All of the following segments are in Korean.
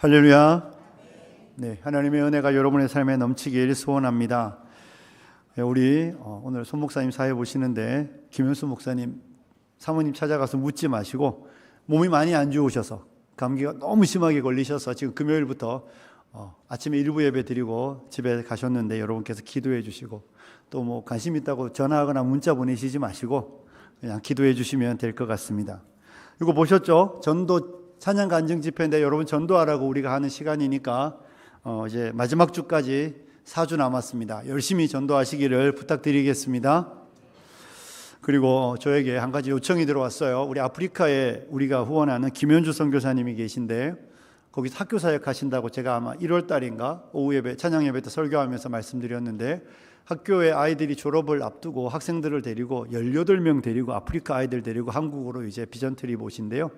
할렐루야. 네, 하나님의 은혜가 여러분의 삶에 넘치길 소원합니다. 우리 오늘 손 목사님 사회 보시는데 김현수 목사님 사모님 찾아가서 묻지 마시고 몸이 많이 안 좋으셔서 감기가 너무 심하게 걸리셔서 지금 금요일부터 아침에 일부 예배 드리고 집에 가셨는데 여러분께서 기도해 주시고 또 뭐 관심 있다고 전화하거나 문자 보내시지 마시고 그냥 기도해 주시면 될 것 같습니다. 이거 보셨죠? 전도 찬양 간증 집회인데 여러분 전도하라고 우리가 하는 시간이니까 이제 마지막 주까지 4주 남았습니다. 열심히 전도하시기를 부탁드리겠습니다. 그리고 저에게 한 가지 요청이 들어왔어요. 우리 아프리카에 우리가 후원하는 김현주 선교사님이 계신데 거기서 학교 사역 하신다고 제가 아마 1월 달인가 오후 예배 찬양 예배 때 설교하면서 말씀드렸는데 학교에 아이들이 졸업을 앞두고 학생들을 데리고 18명 데리고 아프리카 아이들 데리고 한국으로 이제 비전 트립 오신대요.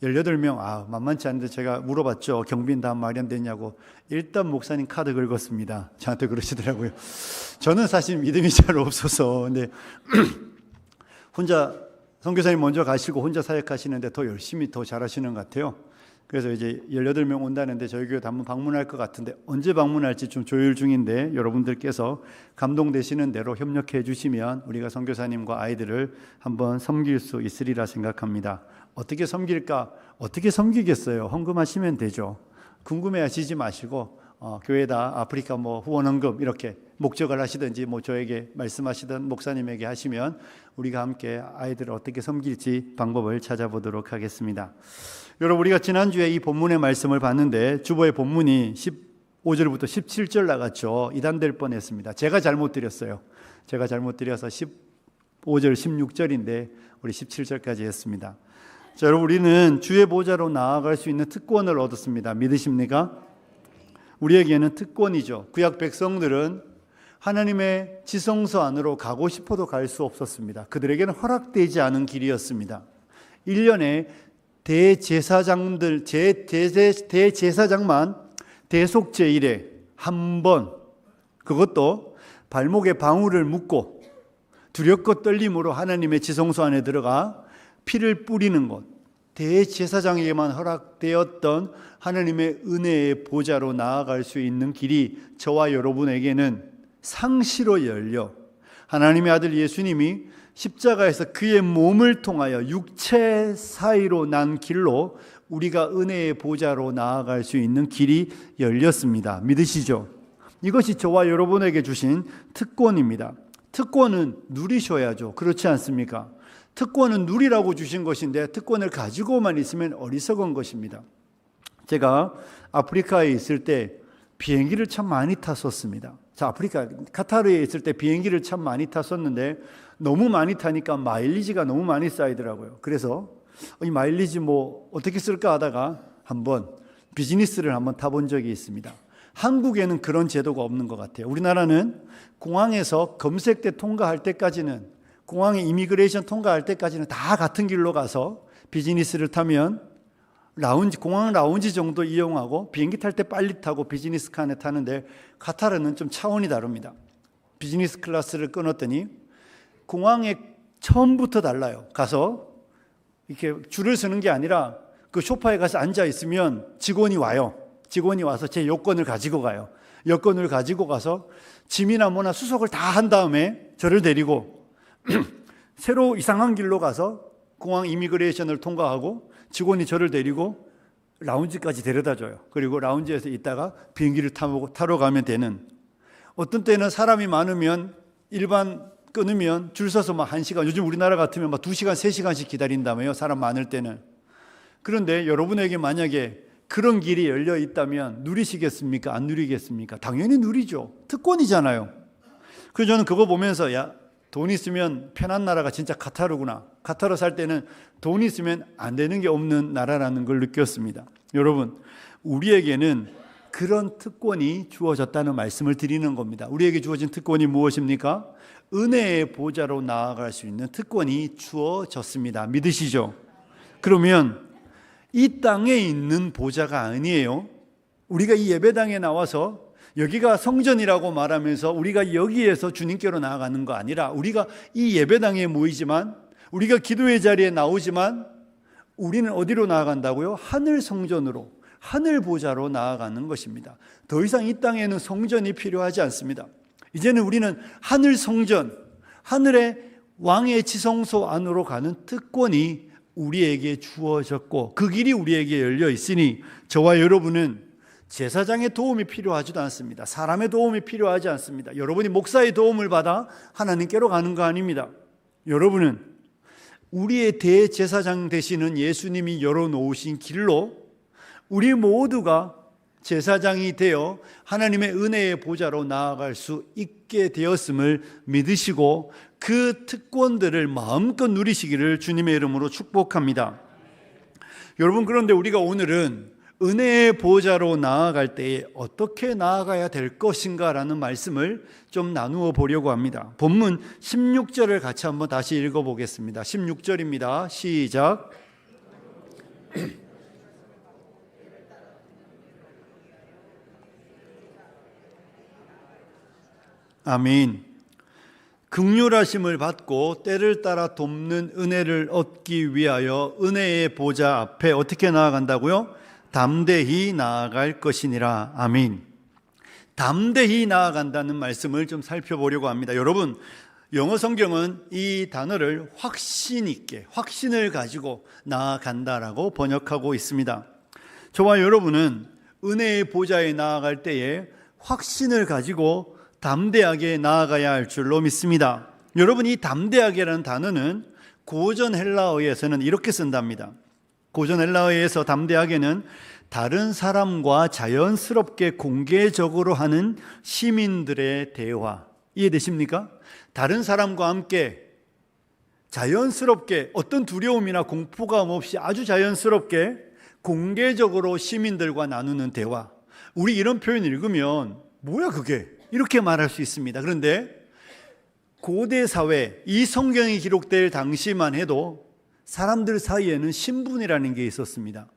18명, 만만치 않은데 제가 물어봤죠. 경비는 다 마련됐냐고. 일단 목사님 카드 긁었습니다. 저한테 그러시더라고요. 저는 사실 믿음이 잘 없어서. 근데 혼자 선교사님 먼저 가시고 혼자 사역하시는데 더 열심히 더 잘하시는 것 같아요. 그래서 이제 18명 온다는데 저희 교회도 한번 방문할 것 같은데 언제 방문할지 좀 조율 중인데 여러분들께서 감동되시는 대로 협력해 주시면 우리가 선교사님과 아이들을 한번 섬길 수 있으리라 생각합니다. 어떻게 섬길까? 어떻게 섬기겠어요? 헌금하시면 되죠. 궁금해하시지 마시고 교회다 아프리카 후원 헌금 이렇게 목적을 하시든지 저에게 말씀하시던 목사님에게 하시면 우리가 함께 아이들을 어떻게 섬길지 방법을 찾아보도록 하겠습니다. 여러분 우리가 지난주에 이 본문의 말씀을 봤는데 주보의 본문이 15절부터 17절 나갔죠. 이단될 뻔했습니다. 제가 잘못 드렸어요. 제가 잘못 드려서 15절 16절인데 우리 17절까지 했습니다. 자, 여러분 우리는 주의 보좌로 나아갈 수 있는 특권을 얻었습니다. 믿으십니까? 우리에게는 특권이죠. 구약 백성들은 하나님의 지성소 안으로 가고 싶어도 갈 수 없었습니다. 그들에게는 허락되지 않은 길이었습니다. 1년에 대제사장만 대속 제일에 한 번, 그것도 발목에 방울을 묶고 두렵고 떨림으로 하나님의 지성소 안에 들어가 피를 뿌리는 것, 대제사장에게만 허락되었던 하나님의 은혜의 보좌로 나아갈 수 있는 길이 저와 여러분에게는 상시로 열려 하나님의 아들 예수님이 십자가에서 그의 몸을 통하여 육체 사이로 난 길로 우리가 은혜의 보좌로 나아갈 수 있는 길이 열렸습니다. 믿으시죠? 이것이 저와 여러분에게 주신 특권입니다. 특권은 누리셔야죠. 그렇지 않습니까? 특권은 누리라고 주신 것인데 특권을 가지고만 있으면 어리석은 것입니다. 제가 아프리카에 있을 때 비행기를 참 많이 탔었습니다. 자, 아프리카 카타르에 있을 때 비행기를 참 많이 탔었는데 너무 많이 타니까 마일리지가 너무 많이 쌓이더라고요. 그래서 이 마일리지 어떻게 쓸까 하다가 한번 비즈니스를 한번 타본 적이 있습니다. 한국에는 그런 제도가 없는 것 같아요. 우리나라는 공항에서 검색대 통과할 때까지는 공항에 이미그레이션 통과할 때까지는 다 같은 길로 가서 비즈니스를 타면 공항 라운지 정도 이용하고 비행기 탈 때 빨리 타고 비즈니스 칸에 타는데 카타르는 좀 차원이 다릅니다. 비즈니스 클래스를 끊었더니 공항에 처음부터 달라요. 가서 이렇게 줄을 서는 게 아니라 그 소파에 가서 앉아 있으면 직원이 와요. 직원이 와서 제 여권을 가지고 가요. 여권을 가지고 가서 짐이나 뭐나 수속을 다 한 다음에 저를 데리고 새로 이상한 길로 가서 공항 이미그레이션을 통과하고 직원이 저를 데리고 라운지까지 데려다 줘요. 그리고 라운지에서 있다가 비행기를 타러 가면 되는. 어떤 때는 사람이 많으면 일반 끊으면 줄 서서 1시간, 요즘 우리나라 같으면 2시간, 3시간씩 기다린다며요. 사람 많을 때는. 그런데 여러분에게 만약에 그런 길이 열려 있다면 누리시겠습니까? 안 누리겠습니까? 당연히 누리죠. 특권이잖아요. 그래서 저는 그거 보면서 돈 있으면 편한 나라가 진짜 카타르구나. 카타르 살 때는 돈 있으면 안 되는 게 없는 나라라는 걸 느꼈습니다. 여러분, 우리에게는 그런 특권이 주어졌다는 말씀을 드리는 겁니다. 우리에게 주어진 특권이 무엇입니까? 은혜의 보좌로 나아갈 수 있는 특권이 주어졌습니다. 믿으시죠? 그러면 이 땅에 있는 보좌가 아니에요. 우리가 이 예배당에 나와서 여기가 성전이라고 말하면서 우리가 여기에서 주님께로 나아가는 거 아니라 우리가 이 예배당에 모이지만 우리가 기도의 자리에 나오지만 우리는 어디로 나아간다고요? 하늘 성전으로, 하늘 보좌로 나아가는 것입니다. 더 이상 이 땅에는 성전이 필요하지 않습니다. 이제는 우리는 하늘 성전, 하늘의 왕의 지성소 안으로 가는 특권이 우리에게 주어졌고 그 길이 우리에게 열려 있으니 저와 여러분은 제사장의 도움이 필요하지도 않습니다. 사람의 도움이 필요하지 않습니다. 여러분이 목사의 도움을 받아 하나님께로 가는 거 아닙니다. 여러분은 우리의 대제사장 되시는 예수님이 열어놓으신 길로 우리 모두가 제사장이 되어 하나님의 은혜의 보좌로 나아갈 수 있게 되었음을 믿으시고 그 특권들을 마음껏 누리시기를 주님의 이름으로 축복합니다. 여러분, 그런데 우리가 오늘은 은혜의 보좌로 나아갈 때에 어떻게 나아가야 될 것인가 라는 말씀을 좀 나누어 보려고 합니다. 본문 16절을 같이 한번 다시 읽어보겠습니다. 16절입니다. 시작. 아멘. 긍휼하심을 받고 때를 따라 돕는 은혜를 얻기 위하여 은혜의 보좌 앞에 어떻게 나아간다고요? 담대히 나아갈 것이니라. 아멘. 담대히 나아간다는 말씀을 좀 살펴보려고 합니다. 여러분, 영어 성경은 이 단어를 확신 있게, 확신을 가지고 나아간다라고 번역하고 있습니다. 저와 여러분은 은혜의 보좌에 나아갈 때에 확신을 가지고 담대하게 나아가야 할 줄로 믿습니다. 여러분, 이 담대하게라는 단어는 고전 헬라어에서는 이렇게 쓴답니다. 고전 헬라어에서 담대하게는 다른 사람과 자연스럽게 공개적으로 하는 시민들의 대화. 이해되십니까? 다른 사람과 함께 자연스럽게 어떤 두려움이나 공포감 없이 아주 자연스럽게 공개적으로 시민들과 나누는 대화. 우리 이런 표현 읽으면 뭐야 그게? 이렇게 말할 수 있습니다. 그런데 고대 사회, 이 성경이 기록될 당시만 해도 사람들 사이에는 신분이라는 게 있었습니다.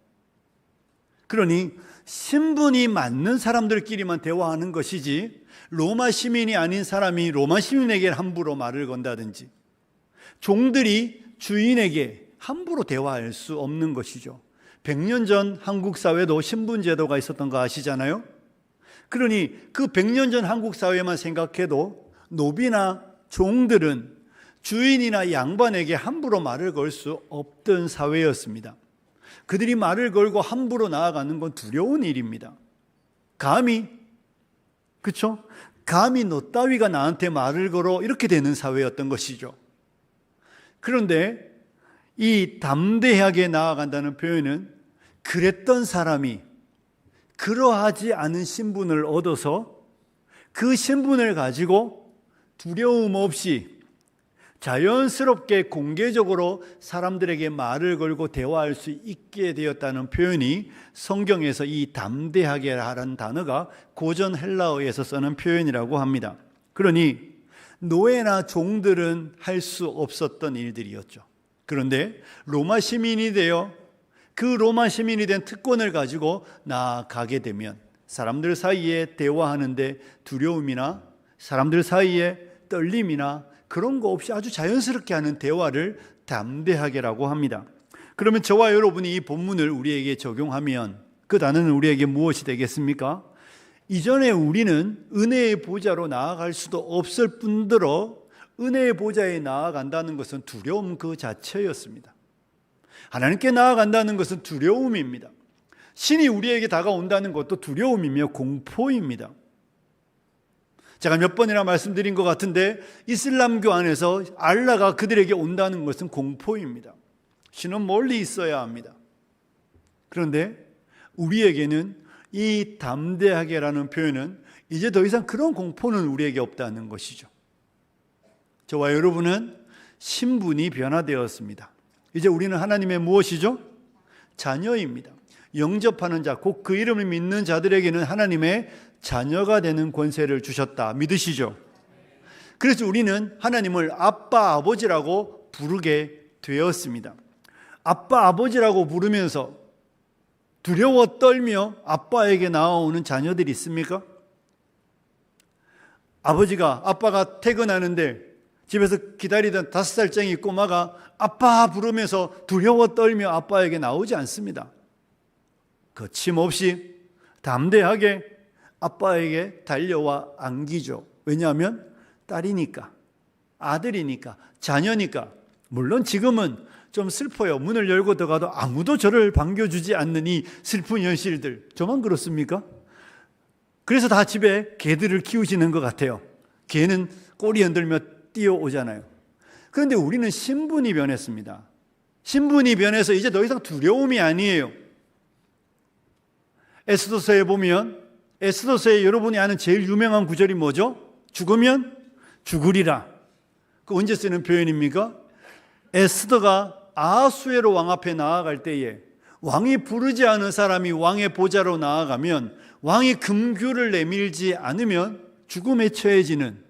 그러니 신분이 맞는 사람들끼리만 대화하는 것이지 로마 시민이 아닌 사람이 로마 시민에게 함부로 말을 건다든지 종들이 주인에게 함부로 대화할 수 없는 것이죠. 100년 전 한국 사회도 신분 제도가 있었던 거 아시잖아요. 그러니 그 100년 전 한국 사회만 생각해도 노비나 종들은 주인이나 양반에게 함부로 말을 걸 수 없던 사회였습니다. 그들이 말을 걸고 함부로 나아가는 건 두려운 일입니다. 감히, 그렇죠? 감히 너 따위가 나한테 말을 걸어 이렇게 되는 사회였던 것이죠. 그런데 이 담대하게 나아간다는 표현은 그랬던 사람이 그러하지 않은 신분을 얻어서 그 신분을 가지고 두려움 없이 자연스럽게 공개적으로 사람들에게 말을 걸고 대화할 수 있게 되었다는 표현이 성경에서 이 담대하게라는 단어가 고전 헬라어에서 쓰는 표현이라고 합니다. 그러니 노예나 종들은 할 수 없었던 일들이었죠. 그런데 로마 시민이 되어 그 로마 시민이 된 특권을 가지고 나아가게 되면 사람들 사이에 대화하는데 두려움이나 사람들 사이에 떨림이나 그런 거 없이 아주 자연스럽게 하는 대화를 담대하게라고 합니다. 그러면 저와 여러분이 이 본문을 우리에게 적용하면 그 단어는 우리에게 무엇이 되겠습니까? 이전에 우리는 은혜의 보좌로 나아갈 수도 없을 뿐더러 은혜의 보좌에 나아간다는 것은 두려움 그 자체였습니다. 하나님께 나아간다는 것은 두려움입니다. 신이 우리에게 다가온다는 것도 두려움이며 공포입니다. 제가 몇 번이나 말씀드린 것 같은데 이슬람교 안에서 알라가 그들에게 온다는 것은 공포입니다. 신은 멀리 있어야 합니다. 그런데 우리에게는 이 담대하게라는 표현은 이제 더 이상 그런 공포는 우리에게 없다는 것이죠. 저와 여러분은 신분이 변화되었습니다. 이제 우리는 하나님의 무엇이죠? 자녀입니다. 영접하는 자, 곧 그 이름을 믿는 자들에게는 하나님의 자녀가 되는 권세를 주셨다. 믿으시죠? 그래서 우리는 하나님을 아빠, 아버지라고 부르게 되었습니다. 아빠, 아버지라고 부르면서 두려워 떨며 아빠에게 나아오는 자녀들이 있습니까? 아빠가 퇴근하는데 집에서 기다리던 5살짜리 꼬마가 아빠 부르면서 두려워 떨며 아빠에게 나오지 않습니다. 거침없이 담대하게 아빠에게 달려와 안기죠. 왜냐하면 딸이니까, 아들이니까, 자녀니까. 물론 지금은 좀 슬퍼요. 문을 열고 들어가도 아무도 저를 반겨주지 않는 이 슬픈 현실들. 저만 그렇습니까? 그래서 다 집에 개들을 키우시는 것 같아요. 개는 꼬리 흔들며 뛰어오잖아요. 그런데 우리는 신분이 변했습니다. 신분이 변해서 이제 더 이상 두려움이 아니에요. 에스더서에 보면, 에스더서에 여러분이 아는 제일 유명한 구절이 뭐죠? 죽으면 죽으리라. 그 언제 쓰는 표현입니까? 에스더가 아하수에로 왕 앞에 나아갈 때에 왕이 부르지 않은 사람이 왕의 보좌로 나아가면 왕이 금규를 내밀지 않으면 죽음에 처해지는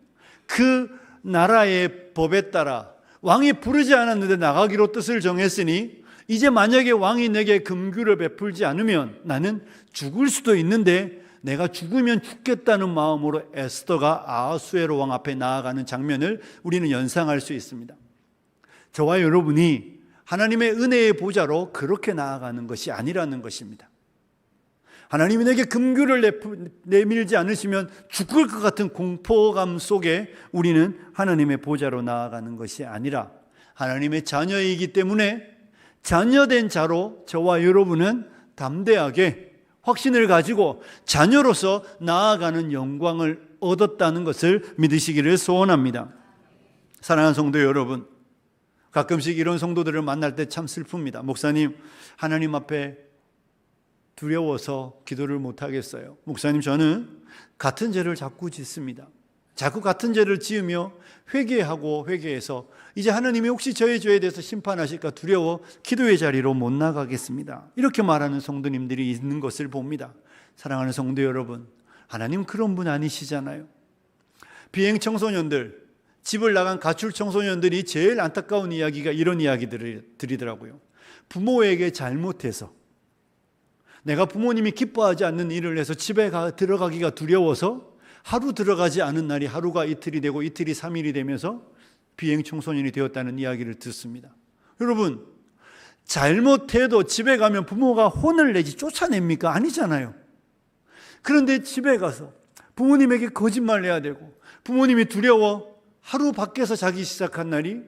그 나라의 법에 따라 왕이 부르지 않았는데 나가기로 뜻을 정했으니 이제 만약에 왕이 내게 금규를 베풀지 않으면 나는 죽을 수도 있는데 내가 죽으면 죽겠다는 마음으로 에스더가 아하수에로 왕 앞에 나아가는 장면을 우리는 연상할 수 있습니다. 저와 여러분이 하나님의 은혜의 보좌로 그렇게 나아가는 것이 아니라는 것입니다. 하나님이 내게 금규를 내밀지 않으시면 죽을 것 같은 공포감 속에 우리는 하나님의 보좌로 나아가는 것이 아니라 하나님의 자녀이기 때문에 자녀된 자로 저와 여러분은 담대하게 확신을 가지고 자녀로서 나아가는 영광을 얻었다는 것을 믿으시기를 소원합니다. 사랑하는 성도 여러분, 가끔씩 이런 성도들을 만날 때 참 슬픕니다. 목사님, 하나님 앞에 두려워서 기도를 못하겠어요. 목사님, 저는 같은 죄를 자꾸 짓습니다. 자꾸 같은 죄를 지으며 회개하고 회개해서 이제 하나님이 혹시 저의 죄에 대해서 심판하실까 두려워 기도의 자리로 못 나가겠습니다. 이렇게 말하는 성도님들이 있는 것을 봅니다. 사랑하는 성도 여러분, 하나님 그런 분 아니시잖아요. 비행 청소년들, 집을 나간 가출 청소년들이 제일 안타까운 이야기가 이런 이야기들을 드리더라고요. 부모에게 잘못해서 내가 부모님이 기뻐하지 않는 일을 해서 집에 들어가기가 두려워서 하루 들어가지 않은 날이 하루가 이틀이 되고 이틀이 3일이 되면서 비행 청소년이 되었다는 이야기를 듣습니다. 여러분, 잘못해도 집에 가면 부모가 혼을 내지 쫓아냅니까? 아니잖아요. 그런데 집에 가서 부모님에게 거짓말을 해야 되고 부모님이 두려워 하루 밖에서 자기 시작한 날이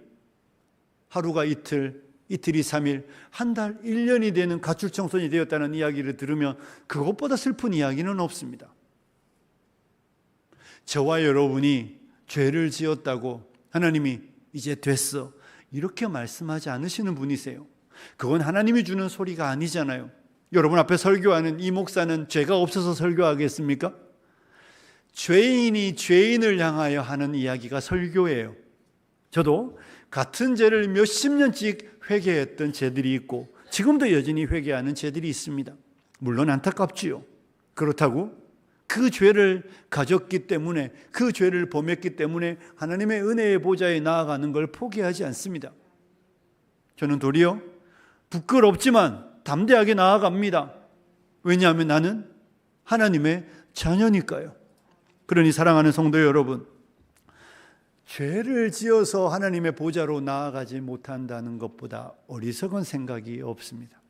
하루가 이틀, 이틀이 3일, 한 달, 1년이 되는 가출 청소년이 되었다는 이야기를 들으면 그것보다 슬픈 이야기는 없습니다. 저와 여러분이 죄를 지었다고 하나님이 이제 됐어 이렇게 말씀하지 않으시는 분이세요. 그건 하나님이 주는 소리가 아니잖아요. 여러분 앞에 설교하는 이 목사는 죄가 없어서 설교하겠습니까? 죄인이 죄인을 향하여 하는 이야기가 설교예요. 저도 같은 죄를 몇십 년씩 회개했던 죄들이 있고 지금도 여전히 회개하는 죄들이 있습니다. 물론 안타깝지요. 그렇다고 그 죄를 가졌기 때문에 그 죄를 범했기 때문에 하나님의 은혜의 보좌에 나아가는 걸 포기하지 않습니다. 저는 도리어 부끄럽지만 담대하게 나아갑니다. 왜냐하면 나는 하나님의 자녀니까요. 그러니 사랑하는 성도 여러분, 죄를 지어서 하나님의 보좌로 나아가지 못한다는 것보다 어리석은 생각이 없습니다.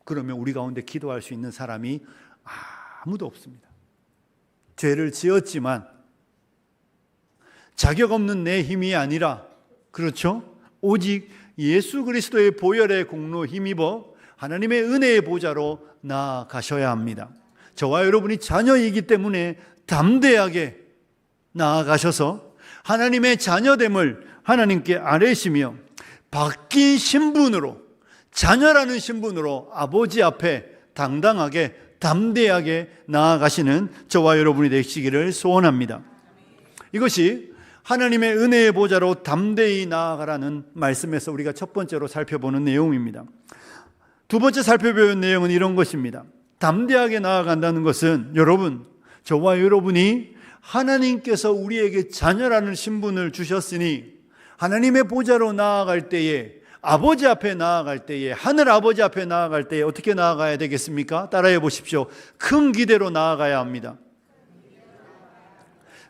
그러면 우리 가운데 기도할 수 있는 사람이 아무도 없습니다. 죄를 지었지만 자격 없는 내 힘이 아니라, 그렇죠? 오직 예수 그리스도의 보혈의 공로 힘입어 하나님의 은혜의 보좌로 나아가셔야 합니다. 저와 여러분이 자녀이기 때문에 담대하게 나아가셔서 하나님의 자녀됨을 하나님께 아뢰시며 바뀐 신분으로, 자녀라는 신분으로 아버지 앞에 당당하게 담대하게 나아가시는 저와 여러분이 되시기를 소원합니다. 이것이 하나님의 은혜의 보좌로 담대히 나아가라는 말씀에서 우리가 첫 번째로 살펴보는 내용입니다. 두 번째 살펴볼 내용은 이런 것입니다. 담대하게 나아간다는 것은 여러분, 저와 여러분이 하나님께서 우리에게 자녀라는 신분을 주셨으니 하나님의 보좌로 나아갈 때에, 아버지 앞에 나아갈 때에, 하늘 아버지 앞에 나아갈 때에 어떻게 나아가야 되겠습니까? 따라해 보십시오. 큰 기대로 나아가야 합니다.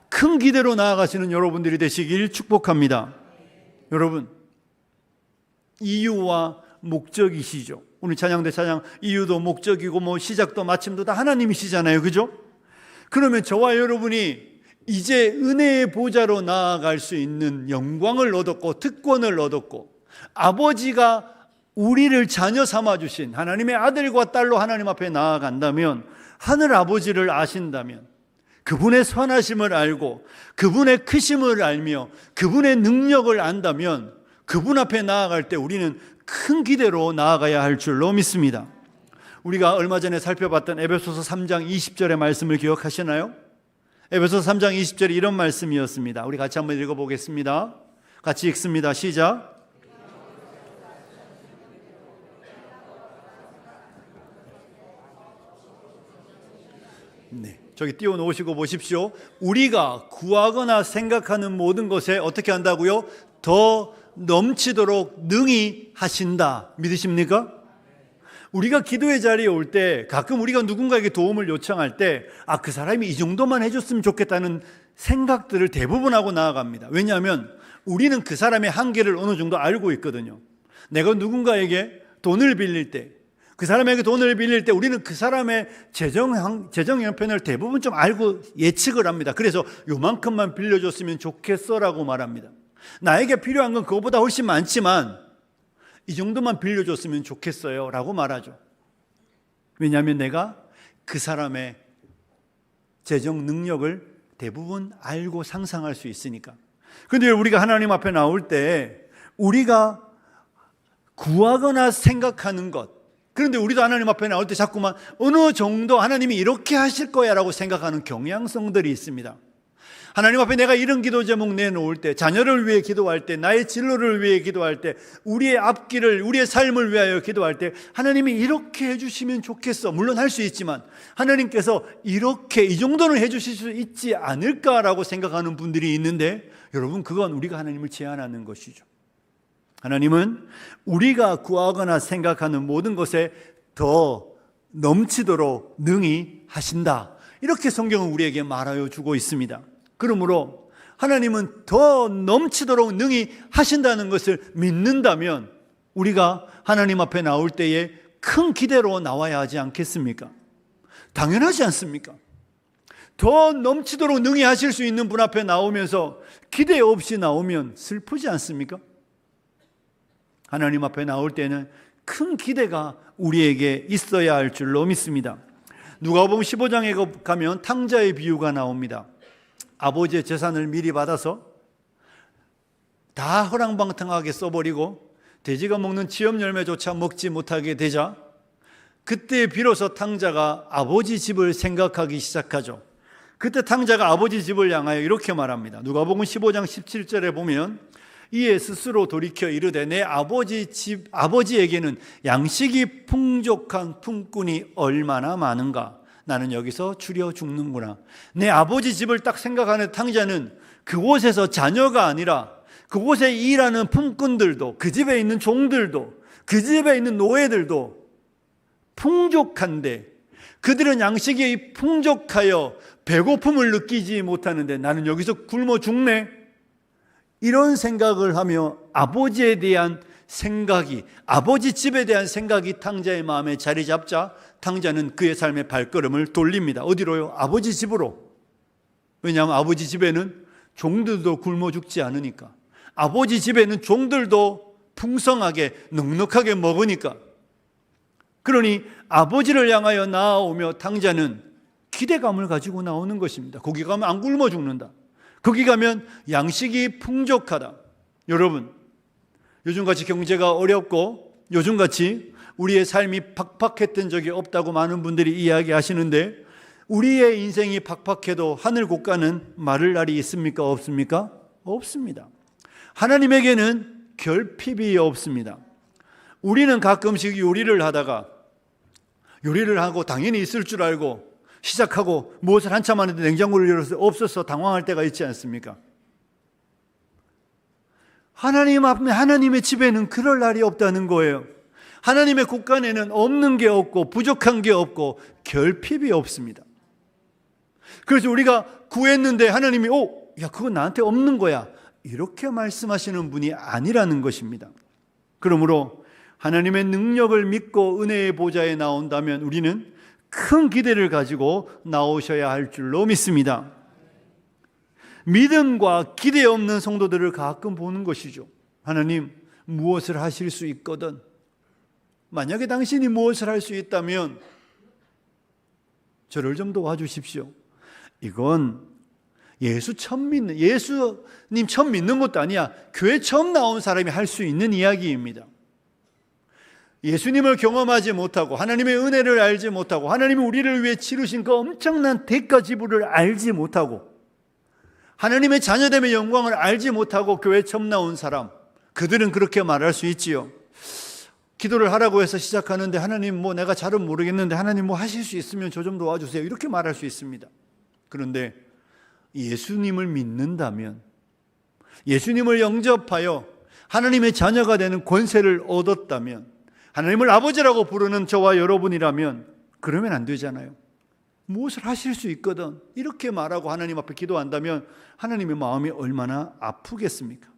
큰 기대로 나아가시는 여러분들이 되시길 축복합니다. 여러분, 이유와 목적이시죠. 오늘 찬양대 찬양 이유도 목적이고 시작도 마침도 다 하나님이시잖아요. 그죠? 그러면 저와 여러분이 이제 은혜의 보좌로 나아갈 수 있는 영광을 얻었고 특권을 얻었고 아버지가 우리를 자녀 삼아주신 하나님의 아들과 딸로 하나님 앞에 나아간다면, 하늘 아버지를 아신다면, 그분의 선하심을 알고 그분의 크심을 알며 그분의 능력을 안다면 그분 앞에 나아갈 때 우리는 큰 기대로 나아가야 할 줄로 믿습니다. 우리가 얼마 전에 살펴봤던 에베소서 3장 20절의 말씀을 기억하시나요? 에베소서 3장 20절이 이런 말씀이었습니다. 우리 같이 한번 읽어보겠습니다. 같이 읽습니다. 시작. 네, 저기 띄워놓으시고 보십시오. 우리가 구하거나 생각하는 모든 것에 어떻게 한다고요? 더 넘치도록 능히 하신다. 믿으십니까? 우리가 기도의 자리에 올 때 가끔 우리가 누군가에게 도움을 요청할 때 그 사람이 이 정도만 해줬으면 좋겠다는 생각들을 대부분 하고 나아갑니다. 왜냐하면 우리는 그 사람의 한계를 어느 정도 알고 있거든요. 내가 누군가에게 돈을 빌릴 때, 그 사람에게 돈을 빌릴 때 우리는 그 사람의 재정 형편을 대부분 좀 알고 예측을 합니다. 그래서 요만큼만 빌려줬으면 좋겠어라고 말합니다. 나에게 필요한 건 그거보다 훨씬 많지만 이 정도만 빌려줬으면 좋겠어요 라고 말하죠. 왜냐하면 내가 그 사람의 재정 능력을 대부분 알고 상상할 수 있으니까. 그런데 우리가 하나님 앞에 나올 때 우리가 구하거나 생각하는 것, 그런데 우리도 하나님 앞에 나올 때 자꾸만 어느 정도 하나님이 이렇게 하실 거야 라고 생각하는 경향성들이 있습니다. 하나님 앞에 내가 이런 기도 제목 내놓을 때, 자녀를 위해 기도할 때, 나의 진로를 위해 기도할 때, 우리의 앞길을, 우리의 삶을 위하여 기도할 때 하나님이 이렇게 해주시면 좋겠어. 물론 할 수 있지만 하나님께서 이렇게 이 정도는 해주실 수 있지 않을까라고 생각하는 분들이 있는데, 여러분 그건 우리가 하나님을 제한하는 것이죠. 하나님은 우리가 구하거나 생각하는 모든 것에 더 넘치도록 능히 하신다. 이렇게 성경은 우리에게 말하여 주고 있습니다. 그러므로 하나님은 더 넘치도록 능히 하신다는 것을 믿는다면 우리가 하나님 앞에 나올 때에 큰 기대로 나와야 하지 않겠습니까? 당연하지 않습니까? 더 넘치도록 능히 하실 수 있는 분 앞에 나오면서 기대 없이 나오면 슬프지 않습니까? 하나님 앞에 나올 때는 큰 기대가 우리에게 있어야 할 줄로 믿습니다. 누가복음 15장에 가면 탕자의 비유가 나옵니다. 아버지의 재산을 미리 받아서 다 허랑방탕하게 써버리고 돼지가 먹는 지엽 열매조차 먹지 못하게 되자 그때 비로소 탕자가 아버지 집을 생각하기 시작하죠. 그때 탕자가 아버지 집을 향하여 이렇게 말합니다. 누가복음 15장 17절에 보면 이에 스스로 돌이켜 이르되 내 아버지에게는 양식이 풍족한 품꾼이 얼마나 많은가. 나는 여기서 줄여 죽는구나. 내 아버지 집을 딱 생각하는 탕자는 그곳에서 자녀가 아니라 그곳에 일하는 품꾼들도, 그 집에 있는 종들도, 그 집에 있는 노예들도 풍족한데 그들은 양식이 풍족하여 배고픔을 느끼지 못하는데 나는 여기서 굶어 죽네. 이런 생각을 하며 아버지에 대한 생각이, 아버지 집에 대한 생각이 탕자의 마음에 자리 잡자 탕자는 그의 삶의 발걸음을 돌립니다. 어디로요? 아버지 집으로. 왜냐하면 아버지 집에는 종들도 굶어 죽지 않으니까, 아버지 집에는 종들도 풍성하게 넉넉하게 먹으니까. 그러니 아버지를 향하여 나아오며 탕자는 기대감을 가지고 나오는 것입니다. 거기 가면 안 굶어 죽는다. 거기 가면 양식이 풍족하다. 여러분, 요즘같이 경제가 어렵고 요즘같이 우리의 삶이 팍팍했던 적이 없다고 많은 분들이 이야기하시는데, 우리의 인생이 팍팍해도 하늘 곳간은 마를 날이 있습니까? 없습니까? 없습니다. 하나님에게는 결핍이 없습니다. 우리는 가끔씩 요리를 하고 당연히 있을 줄 알고 시작하고 무엇을 한참 하는데 냉장고를 열어서 없어서 당황할 때가 있지 않습니까? 하나님의 집에는 그럴 날이 없다는 거예요. 하나님의 곳간에는 없는 게 없고 부족한 게 없고 결핍이 없습니다. 그래서 우리가 구했는데 하나님이 그건 나한테 없는 거야, 이렇게 말씀하시는 분이 아니라는 것입니다. 그러므로 하나님의 능력을 믿고 은혜의 보좌에 나온다면 우리는 큰 기대를 가지고 나오셔야 할 줄로 믿습니다. 믿음과 기대 없는 성도들을 가끔 보는 것이죠. 하나님, 무엇을 하실 수 있거든. 만약에 당신이 무엇을 할 수 있다면 저를 좀 도와주십시오. 이건 예수님 처음 믿는 것도 아니야. 교회 처음 나온 사람이 할 수 있는 이야기입니다. 예수님을 경험하지 못하고 하나님의 은혜를 알지 못하고 하나님이 우리를 위해 치르신 그 엄청난 대가 지불을 알지 못하고 하나님의 자녀됨의 영광을 알지 못하고 교회 처음 나온 사람, 그들은 그렇게 말할 수 있지요. 기도를 하라고 해서 시작하는데 하나님 내가 잘은 모르겠는데 하나님 하실 수 있으면 저 좀 도와주세요. 이렇게 말할 수 있습니다. 그런데 예수님을 믿는다면, 예수님을 영접하여 하나님의 자녀가 되는 권세를 얻었다면, 하나님을 아버지라고 부르는 저와 여러분이라면 그러면 안 되잖아요. 무엇을 하실 수 있거든 이렇게 말하고 하나님 앞에 기도한다면 하나님의 마음이 얼마나 아프겠습니까?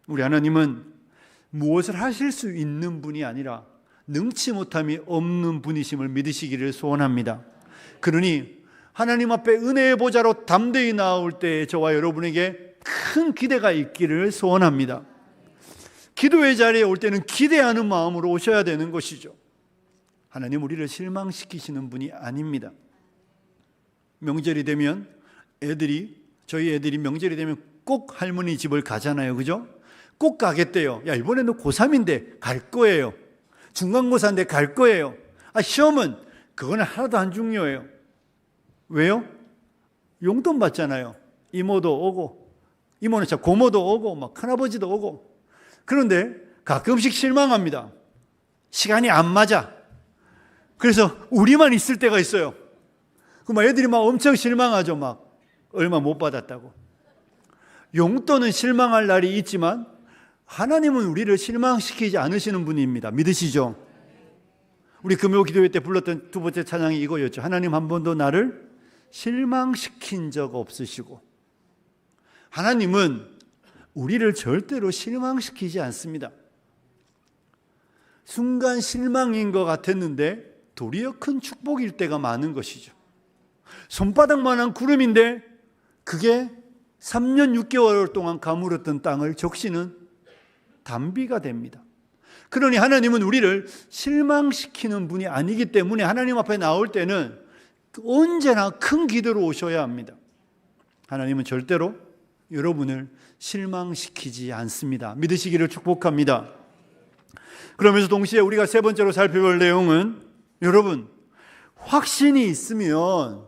우리 하나님은 무엇을 하실 수 있는 분이 아니라 능치 못함이 없는 분이심을 믿으시기를 소원합니다. 그러니 하나님 앞에 은혜의 보좌로 담대히 나올 때 저와 여러분에게 큰 기대가 있기를 소원합니다. 기도의 자리에 올 때는 기대하는 마음으로 오셔야 되는 것이죠. 하나님 우리를 실망시키시는 분이 아닙니다. 명절이 되면 저희 애들이 명절이 되면 꼭 할머니 집을 가잖아요. 그죠? 꼭 가겠대요. 야, 이번에 너 고3인데 갈 거예요. 중간고사인데 갈 거예요. 시험은 그거는 하나도 안 중요해요. 왜요? 용돈 받잖아요. 이모도 오고, 이모는 고모도 오고, 막 큰아버지도 오고. 그런데 가끔씩 실망합니다. 시간이 안 맞아. 그래서 우리만 있을 때가 있어요. 그럼 애들이 막 엄청 실망하죠. 막 얼마 못 받았다고. 용돈은 실망할 날이 있지만 하나님은 우리를 실망시키지 않으시는 분입니다. 믿으시죠? 우리 금요 기도회 때 불렀던 두 번째 찬양이 이거였죠. 하나님 한 번도 나를 실망시킨 적 없으시고, 하나님은 우리를 절대로 실망시키지 않습니다. 순간 실망인 것 같았는데 도리어 큰 축복일 때가 많은 것이죠. 손바닥만한 구름인데 그게 3년 6개월 동안 가물었던 땅을 적시는 단비가 됩니다. 그러니 하나님은 우리를 실망시키는 분이 아니기 때문에 하나님 앞에 나올 때는 언제나 큰 기도로 오셔야 합니다. 하나님은 절대로 여러분을 실망시키지 않습니다. 믿으시기를 축복합니다. 그러면서 동시에 우리가 세 번째로 살펴볼 내용은, 여러분, 확신이 있으면,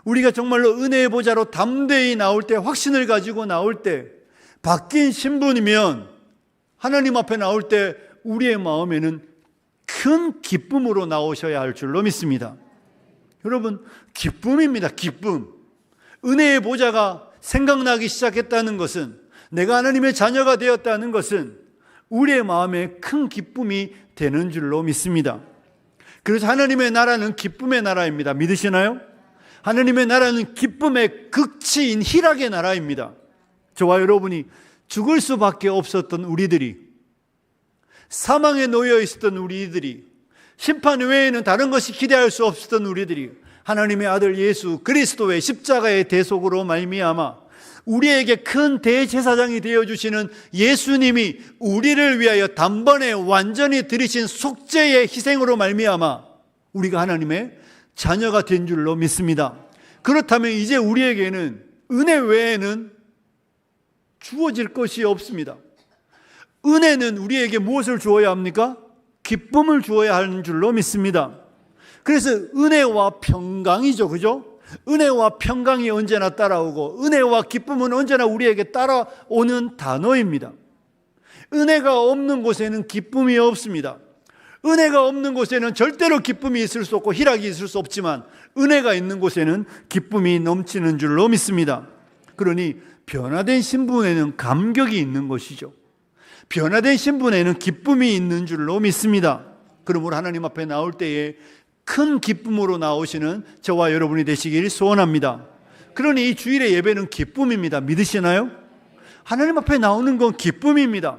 우리가 정말로 은혜의 보좌로 담대히 나올 때, 확신을 가지고 나올 때, 바뀐 신분이면 하나님 앞에 나올 때 우리의 마음에는 큰 기쁨으로 나오셔야 할 줄로 믿습니다. 여러분, 기쁨입니다. 기쁨. 은혜의 보좌가 생각나기 시작했다는 것은, 내가 하나님의 자녀가 되었다는 것은 우리의 마음에 큰 기쁨이 되는 줄로 믿습니다. 그래서 하나님의 나라는 기쁨의 나라입니다. 믿으시나요? 하나님의 나라는 기쁨의 극치인 희락의 나라입니다. 저와 여러분이 죽을 수밖에 없었던 우리들이, 사망에 놓여 있었던 우리들이, 심판 외에는 다른 것이 기대할 수 없었던 우리들이 하나님의 아들 예수 그리스도의 십자가의 대속으로 말미암아 우리에게 큰 대제사장이 되어주시는 예수님이 우리를 위하여 단번에 완전히 드리신 속죄의 희생으로 말미암아 우리가 하나님의 자녀가 된 줄로 믿습니다. 그렇다면 이제 우리에게는 은혜 외에는 주어질 것이 없습니다. 은혜는 우리에게 무엇을 주어야 합니까? 기쁨을 주어야 하는 줄로 믿습니다. 그래서 은혜와 평강이죠. 그죠? 은혜와 평강이 언제나 따라오고 은혜와 기쁨은 언제나 우리에게 따라오는 단어입니다. 은혜가 없는 곳에는 기쁨이 없습니다. 은혜가 없는 곳에는 절대로 기쁨이 있을 수 없고 희락이 있을 수 없지만 은혜가 있는 곳에는 기쁨이 넘치는 줄로 믿습니다. 그러니 변화된 신분에는 감격이 있는 것이죠. 변화된 신분에는 기쁨이 있는 줄로 믿습니다. 그러므로 하나님 앞에 나올 때에 큰 기쁨으로 나오시는 저와 여러분이 되시길 소원합니다. 그러니 이 주일의 예배는 기쁨입니다. 믿으시나요? 하나님 앞에 나오는 건 기쁨입니다.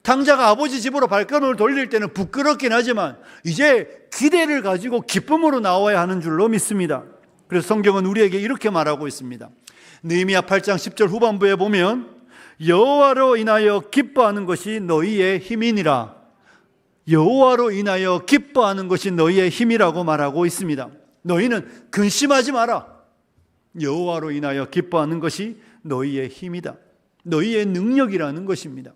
당자가 아버지 집으로 발걸음을 돌릴 때는 부끄럽긴 하지만 이제 기대를 가지고 기쁨으로 나와야 하는 줄로 믿습니다. 그래서 성경은 우리에게 이렇게 말하고 있습니다. 느헤미야 8장 10절 후반부에 보면 여호와로 인하여 기뻐하는 것이 너희의 힘이니라. 여호와로 인하여 기뻐하는 것이 너희의 힘이라고 말하고 있습니다. 너희는 근심하지 마라. 여호와로 인하여 기뻐하는 것이 너희의 힘이다. 너희의 능력이라는 것입니다.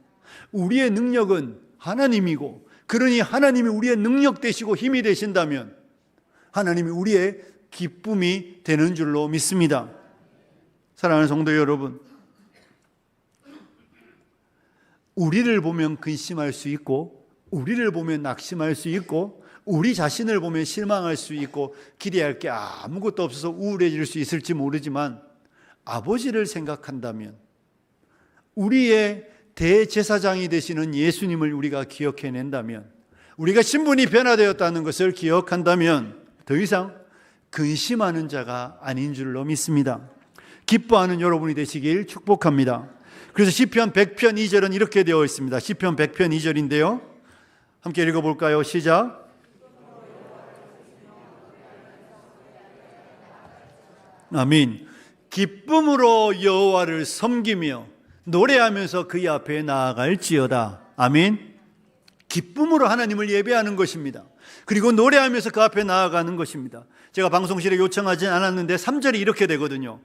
우리의 능력은 하나님이고, 그러니 하나님이 우리의 능력 되시고 힘이 되신다면 하나님이 우리의 기쁨이 되는 줄로 믿습니다. 사랑하는 성도 여러분, 우리를 보면 근심할 수 있고, 우리를 보면 낙심할 수 있고, 우리 자신을 보면 실망할 수 있고, 기대할 게 아무것도 없어서 우울해질 수 있을지 모르지만 아버지를 생각한다면, 우리의 대제사장이 되시는 예수님을 우리가 기억해낸다면, 우리가 신분이 변화되었다는 것을 기억한다면 더 이상 근심하는 자가 아닌 줄로 믿습니다. 기뻐하는 여러분이 되시길 축복합니다. 그래서 시편 100편 2절은 이렇게 되어 있습니다. 시편 100편 2절인데요. 함께 읽어볼까요? 시작. 아멘. 기쁨으로 여호와를 섬기며 노래하면서 그의 앞에 나아갈지어다. 아멘. 기쁨으로 하나님을 예배하는 것입니다. 그리고 노래하면서 그 앞에 나아가는 것입니다. 제가 방송실에 요청하진 않았는데 3절이 이렇게 되거든요.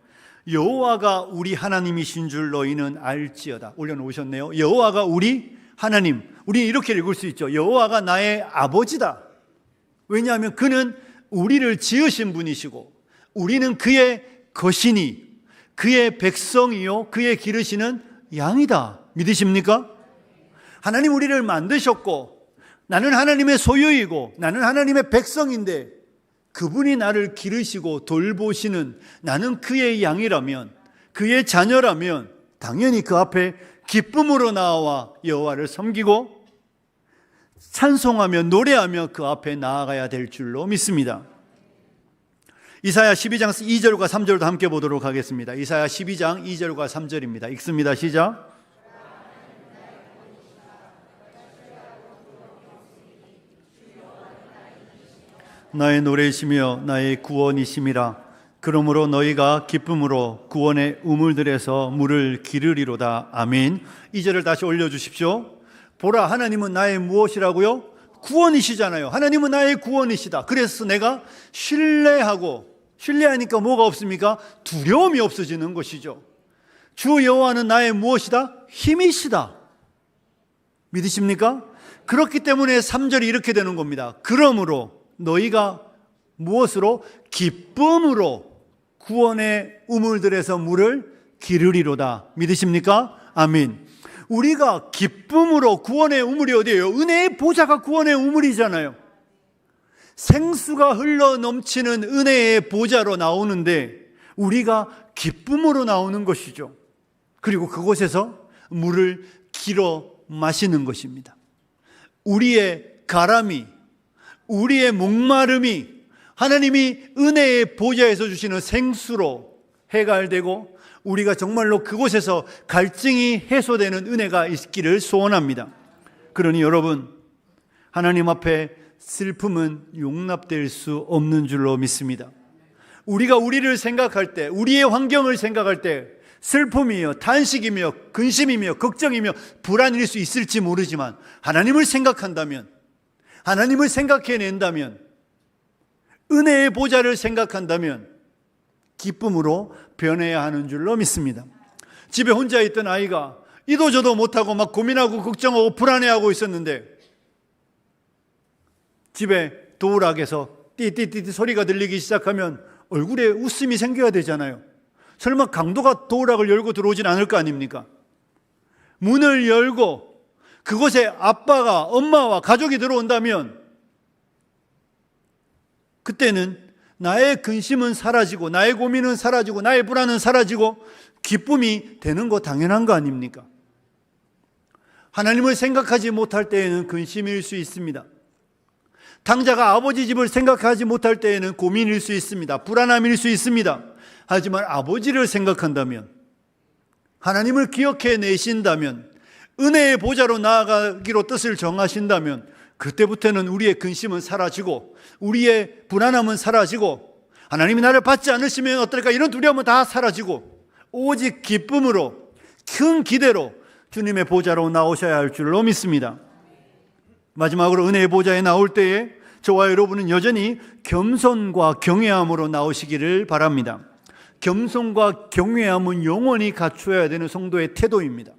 여호와가 우리 하나님이신 줄 너희는 알지어다. 올려놓으셨네요. 여호와가 우리 하나님. 우리는 이렇게 읽을 수 있죠. 여호와가 나의 아버지다. 왜냐하면 그는 우리를 지으신 분이시고 우리는 그의 것이니 그의 백성이요 그의 기르시는 양이다. 믿으십니까? 하나님 우리를 만드셨고 나는 하나님의 소유이고 나는 하나님의 백성인데 그분이 나를 기르시고 돌보시는 나는 그의 양이라면, 그의 자녀라면 당연히 그 앞에 기쁨으로 나와 여호와를 섬기고 찬송하며 노래하며 그 앞에 나아가야 될 줄로 믿습니다. 이사야 12장 2절과 3절도 함께 보도록 하겠습니다. 이사야 12장 2절과 3절입니다. 읽습니다. 시작. 나의 노래이시며 나의 구원이심이라. 그러므로 너희가 기쁨으로 구원의 우물들에서 물을 기르리로다. 아멘. 2절을 다시 올려주십시오. 보라, 하나님은 나의 무엇이라고요? 구원이시잖아요. 하나님은 나의 구원이시다. 그래서 내가 신뢰하니까 뭐가 없습니까? 두려움이 없어지는 것이죠. 주 여호와는 나의 무엇이다? 힘이시다. 믿으십니까? 그렇기 때문에 3절이 이렇게 되는 겁니다. 그러므로 너희가 무엇으로? 기쁨으로 구원의 우물들에서 물을 기르리로다. 믿으십니까? 아멘. 우리가 기쁨으로 구원의 우물이 어디예요? 은혜의 보좌가 구원의 우물이잖아요. 생수가 흘러 넘치는 은혜의 보좌로 나오는데 우리가 기쁨으로 나오는 것이죠. 그리고 그곳에서 물을 길어 마시는 것입니다. 우리의 가람이, 우리의 목마름이 하나님이 은혜의 보좌에서 주시는 생수로 해갈되고 우리가 정말로 그곳에서 갈증이 해소되는 은혜가 있기를 소원합니다. 그러니 여러분, 하나님 앞에 슬픔은 용납될 수 없는 줄로 믿습니다. 우리가 우리를 생각할 때, 우리의 환경을 생각할 때 슬픔이며 탄식이며 근심이며 걱정이며 불안일 수 있을지 모르지만 하나님을 생각한다면, 하나님을 생각해낸다면, 은혜의 보좌를 생각한다면 기쁨으로 변해야 하는 줄로 믿습니다. 집에 혼자 있던 아이가 이도 저도 못하고 막 고민하고 걱정하고 불안해하고 있었는데 집에 도우락에서 띠띠띠 소리가 들리기 시작하면 얼굴에 웃음이 생겨야 되잖아요. 설마 강도가 도우락을 열고 들어오진 않을 거 아닙니까? 문을 열고 그곳에 아빠가, 엄마와 가족이 들어온다면 그때는 나의 근심은 사라지고 나의 고민은 사라지고 나의 불안은 사라지고 기쁨이 되는 거 당연한 거 아닙니까? 하나님을 생각하지 못할 때에는 근심일 수 있습니다. 당자가 아버지 집을 생각하지 못할 때에는 고민일 수 있습니다. 불안함일 수 있습니다. 하지만 아버지를 생각한다면, 하나님을 기억해 내신다면, 은혜의 보좌로 나아가기로 뜻을 정하신다면 그때부터는 우리의 근심은 사라지고 우리의 불안함은 사라지고 하나님이 나를 받지 않으시면 어떨까 이런 두려움은 다 사라지고 오직 기쁨으로 큰 기대로 주님의 보좌로 나오셔야 할 줄로 믿습니다. 마지막으로 은혜의 보좌에 나올 때에 저와 여러분은 여전히 겸손과 경외함으로 나오시기를 바랍니다. 겸손과 경외함은 영원히 갖추어야 되는 성도의 태도입니다.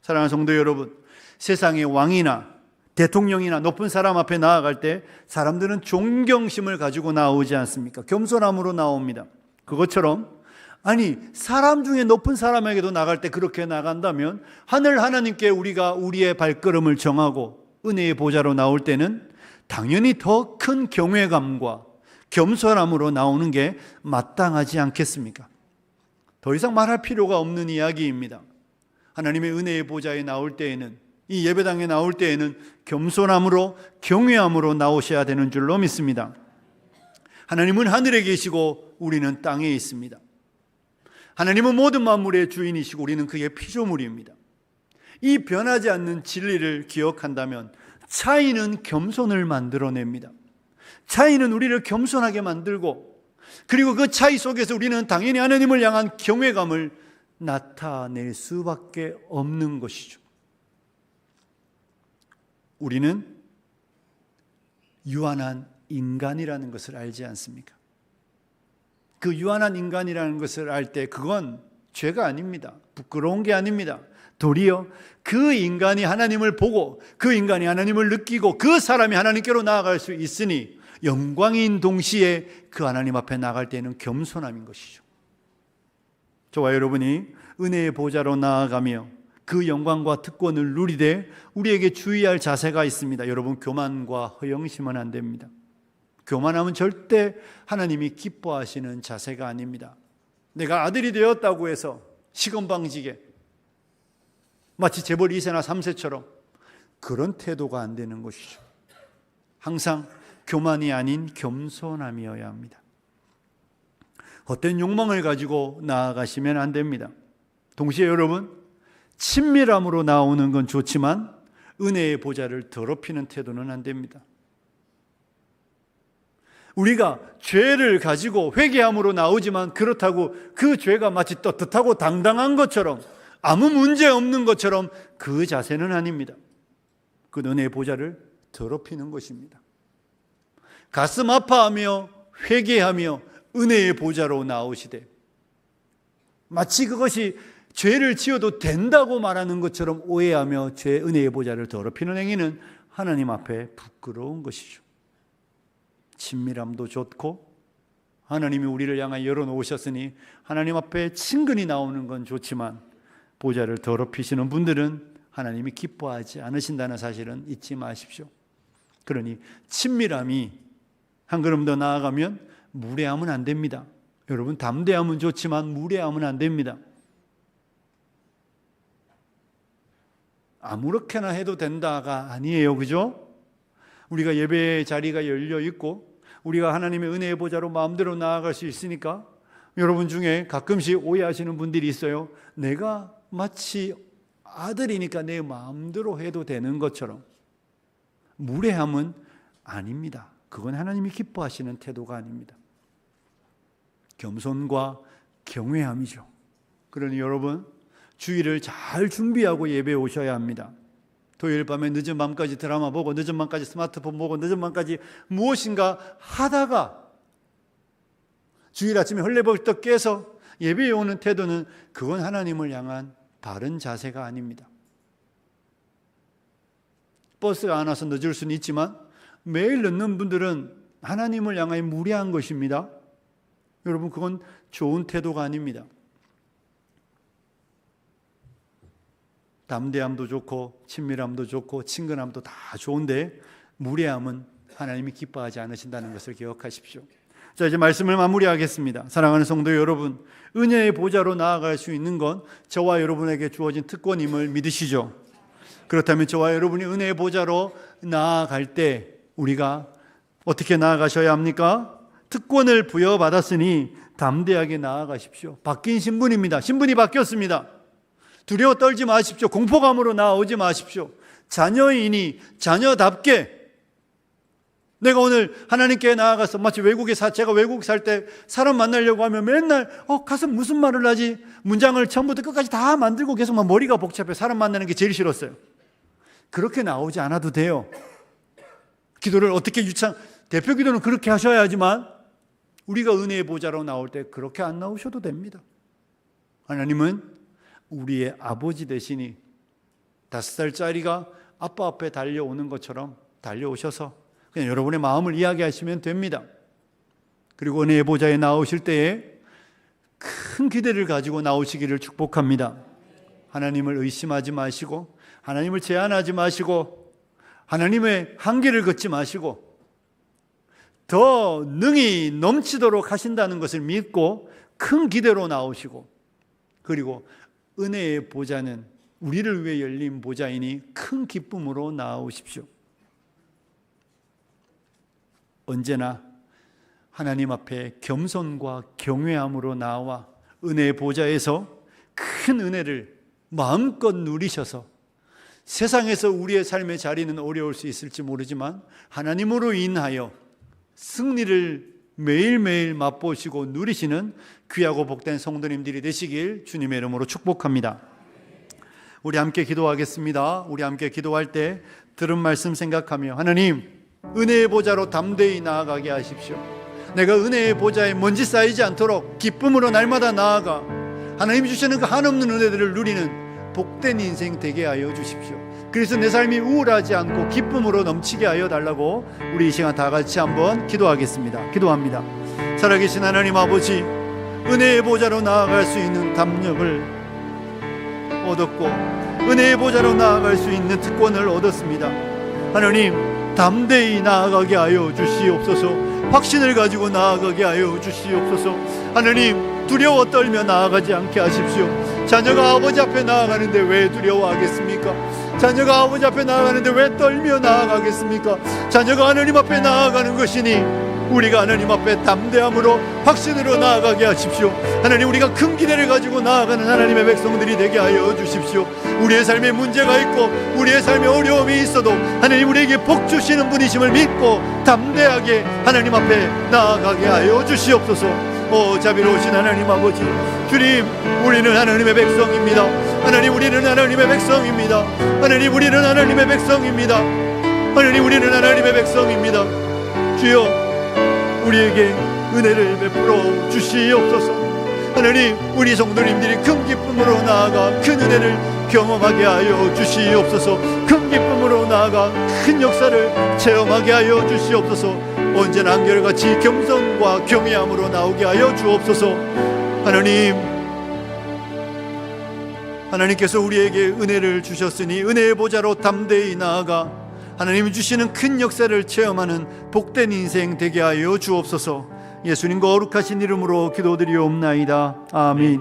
사랑하는 성도 여러분, 세상의 왕이나 대통령이나 높은 사람 앞에 나아갈 때 사람들은 존경심을 가지고 나오지 않습니까? 겸손함으로 나옵니다. 그것처럼 아니 사람 중에 높은 사람에게도 나갈 때 그렇게 나간다면 하늘 하나님께 우리가 우리의 발걸음을 정하고 은혜의 보좌로 나올 때는 당연히 더 큰 경외감과 겸손함으로 나오는 게 마땅하지 않겠습니까? 더 이상 말할 필요가 없는 이야기입니다. 하나님의 은혜의 보좌에 나올 때에는, 이 예배당에 나올 때에는 겸손함으로 경외함으로 나오셔야 되는 줄로 믿습니다. 하나님은 하늘에 계시고 우리는 땅에 있습니다. 하나님은 모든 만물의 주인이시고 우리는 그의 피조물입니다. 이 변하지 않는 진리를 기억한다면 차이는 겸손을 만들어냅니다. 차이는 우리를 겸손하게 만들고, 그리고 그 차이 속에서 우리는 당연히 하나님을 향한 경외감을 나타낼 수밖에 없는 것이죠. 우리는 유한한 인간이라는 것을 알지 않습니까? 그 유한한 인간이라는 것을 알 때 그건 죄가 아닙니다. 부끄러운 게 아닙니다. 도리어 그 인간이 하나님을 보고 그 인간이 하나님을 느끼고 그 사람이 하나님께로 나아갈 수 있으니 영광인 동시에 그 하나님 앞에 나갈 때는 겸손함인 것이죠. 저와 여러분이 은혜의 보좌로 나아가며 그 영광과 특권을 누리되 우리에게 주의할 자세가 있습니다. 여러분, 교만과 허영심은 안 됩니다. 교만함은 절대 하나님이 기뻐하시는 자세가 아닙니다. 내가 아들이 되었다고 해서 시건방지게 마치 재벌 2세나 3세처럼 그런 태도가 안 되는 것이죠. 항상 교만이 아닌 겸손함이어야 합니다. 헛된 욕망을 가지고 나아가시면 안 됩니다. 동시에 여러분, 친밀함으로 나오는 건 좋지만 은혜의 보좌를 더럽히는 태도는 안 됩니다. 우리가 죄를 가지고 회개함으로 나오지만 그렇다고 그 죄가 마치 떳떳하고 당당한 것처럼 아무 문제 없는 것처럼 그 자세는 아닙니다. 그 은혜의 보좌를 더럽히는 것입니다. 가슴 아파하며 회개하며 은혜의 보좌로 나오시되 마치 그것이 죄를 지어도 된다고 말하는 것처럼 오해하며 은혜의 보좌를 더럽히는 행위는 하나님 앞에 부끄러운 것이죠. 친밀함도 좋고 하나님이 우리를 향해 열어놓으셨으니 하나님 앞에 친근히 나오는 건 좋지만 보좌를 더럽히시는 분들은 하나님이 기뻐하지 않으신다는 사실은 잊지 마십시오. 그러니 친밀함이 한 걸음 더 나아가면 무례함은 안 됩니다. 여러분, 담대함은 좋지만 무례함은 안 됩니다. 아무렇게나 해도 된다가 아니에요. 그죠? 우리가 예배의 자리가 열려 있고 우리가 하나님의 은혜의 보좌로 마음대로 나아갈 수 있으니까 여러분 중에 가끔씩 오해하시는 분들이 있어요. 내가 마치 아들이니까 내 마음대로 해도 되는 것처럼. 무례함은 아닙니다. 그건 하나님이 기뻐하시는 태도가 아닙니다. 겸손과 경외함이죠. 그러니 여러분, 주일을 잘 준비하고 예배에 오셔야 합니다. 토요일 밤에 늦은 밤까지 드라마 보고 늦은 밤까지 스마트폰 보고 늦은 밤까지 무엇인가 하다가 주일 아침에 헐레벌떡 깨서 예배에 오는 태도는 그건 하나님을 향한 바른 자세가 아닙니다. 버스가 안 와서 늦을 수는 있지만 매일 늦는 분들은 하나님을 향하여 무례한 것입니다. 여러분, 그건 좋은 태도가 아닙니다. 담대함도 좋고 친밀함도 좋고 친근함도 다 좋은데 무례함은 하나님이 기뻐하지 않으신다는 것을 기억하십시오. 자, 이제 말씀을 마무리하겠습니다. 사랑하는 성도 여러분, 은혜의 보좌로 나아갈 수 있는 건 저와 여러분에게 주어진 특권임을 믿으시죠? 그렇다면 저와 여러분이 은혜의 보좌로 나아갈 때 우리가 어떻게 나아가셔야 합니까? 특권을 부여받았으니 담대하게 나아가십시오. 바뀐 신분입니다. 신분이 바뀌었습니다. 두려워 떨지 마십시오. 공포감으로 나오지 마십시오. 자녀이니 자녀답게 내가 오늘 하나님께 나아가서 마치 제가 외국 살 때 사람 만나려고 하면 맨날 가서 무슨 말을 하지? 문장을 처음부터 끝까지 다 만들고 계속 막 머리가 복잡해. 사람 만나는 게 제일 싫었어요. 그렇게 나오지 않아도 돼요. 기도를 어떻게 대표 기도는 그렇게 하셔야 하지만 우리가 은혜의 보좌로 나올 때 그렇게 안 나오셔도 됩니다. 하나님은 우리의 아버지 되시니 5살짜리가 아빠 앞에 달려오는 것처럼 달려오셔서 그냥 여러분의 마음을 이야기하시면 됩니다. 그리고 은혜의 보좌에 나오실 때에 큰 기대를 가지고 나오시기를 축복합니다. 하나님을 의심하지 마시고 하나님을 제한하지 마시고 하나님의 한계를 걷지 마시고 더 능히 넘치도록 하신다는 것을 믿고 큰 기대로 나오시고 그리고 은혜의 보좌는 우리를 위해 열린 보좌이니 큰 기쁨으로 나오십시오. 언제나 하나님 앞에 겸손과 경외함으로 나와 은혜의 보좌에서 큰 은혜를 마음껏 누리셔서 세상에서 우리의 삶의 자리는 어려울 수 있을지 모르지만 하나님으로 인하여 승리를 매일매일 맛보시고 누리시는 귀하고 복된 성도님들이 되시길 주님의 이름으로 축복합니다. 우리 함께 기도하겠습니다. 우리 함께 기도할 때 들은 말씀 생각하며 하나님 은혜의 보좌로 담대히 나아가게 하십시오. 내가 은혜의 보좌에 먼지 쌓이지 않도록 기쁨으로 날마다 나아가 하나님이 주시는 그 한없는 은혜들을 누리는 복된 인생 되게 하여 주십시오. 그래서 내 삶이 우울하지 않고 기쁨으로 넘치게 하여 달라고 우리 이 시간 다 같이 한번 기도하겠습니다. 기도합니다. 살아계신 하나님 아버지, 은혜의 보좌로 나아갈 수 있는 담력을 얻었고 은혜의 보좌로 나아갈 수 있는 특권을 얻었습니다. 하나님 담대히 나아가게 하여 주시옵소서. 확신을 가지고 나아가게 하여 주시옵소서. 하나님 두려워 떨며 나아가지 않게 하십시오. 자녀가 아버지 앞에 나아가는데 왜 두려워하겠습니까? 자녀가 아버지 앞에 나아가는데 왜 떨며 나아가겠습니까? 자녀가 하나님 앞에 나아가는 것이니 우리가 하나님 앞에 담대함으로 확신으로 나아가게 하십시오. 하나님 우리가 큰 기대를 가지고 나아가는 하나님의 백성들이 되게 하여 주십시오. 우리의 삶에 문제가 있고 우리의 삶에 어려움이 있어도 하나님 우리에게 복 주시는 분이심을 믿고 담대하게 하나님 앞에 나아가게 하여 주시옵소서. 자비로우신 하나님 아버지, 주님 우리는 하나님의 백성입니다. 하나님 우리는 하나님의 백성입니다. 하나님 우리는 하나님의 백성입니다. 하나님 우리는 하나님의 백성입니다. 주여 우리에게 은혜를 베풀어 주시옵소서. 하나님 우리 성도님들이 큰 기쁨으로 나아가 큰 은혜를 경험하게 하여 주시옵소서. 큰 기쁨으로 나아가 큰 역사를 체험하게 하여 주시옵소서. 언제나 한결같이 겸손과 경외함으로 나오게 하여 주옵소서. 하나님께서 우리에게 은혜를 주셨으니 은혜의 보좌로 담대히 나아가 하나님이 주시는 큰 역사를 체험하는 복된 인생 되게 하여 주옵소서. 예수님 거룩하신 이름으로 기도드리옵나이다. 아멘.